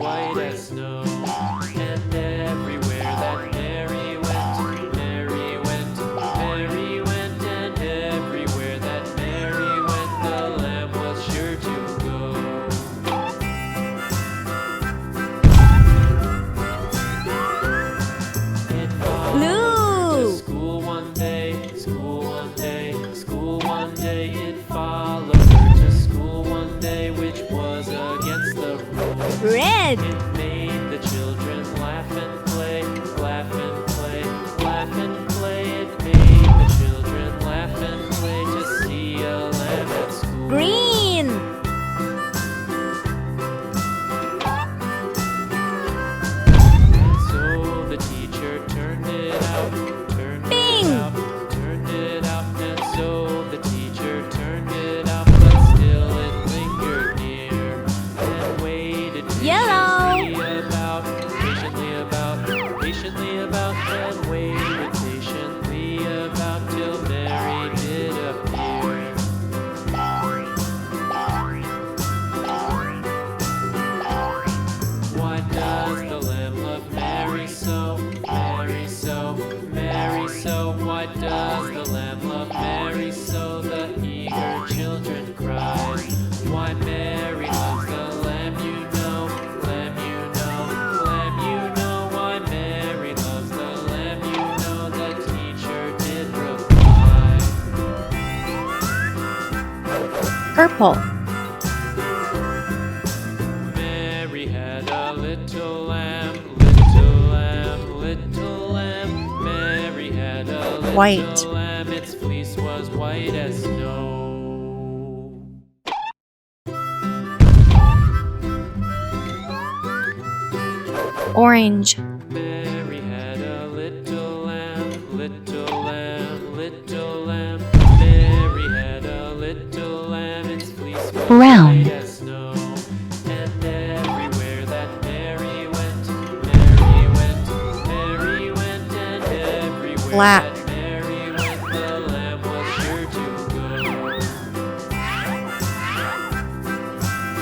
white as snow. And everywhere that Mary went, Mary went, Mary went, and everywhere that Mary went, the lamb was sure to go. It followed her to school one day, school one day, school one day. It followed her to school one day, which was against the rules. Red. It made the children laugh and play, laugh and play, laugh and play. It made the children laugh and play to see a lamb at school. Green. And so the teacher turned it out, turned Pink. it out, turned it out. And so the teacher turned it out, but still it lingered near and waited Yellow. patiently about, and waited patiently about till Mary did appear. Why does the lamb love Mary so, Mary so, Mary so? Why does the lamb love Mary so? The eager children cried. Why Mary loves the lamb, you know, lamb, you know, lamb, you know. Why Mary loves the lamb, you know, the teacher did reply. Purple. Mary had a little lamb, little lamb, little lamb. Mary had a little White. lamb, its fleece was white as snow. Orange. Mary had a little lamb, little lamb, little lamb. Mary had a little lamb, its fleece was Brown. white as snow. And everywhere that Mary went, Mary went, Mary went, and everywhere Black. that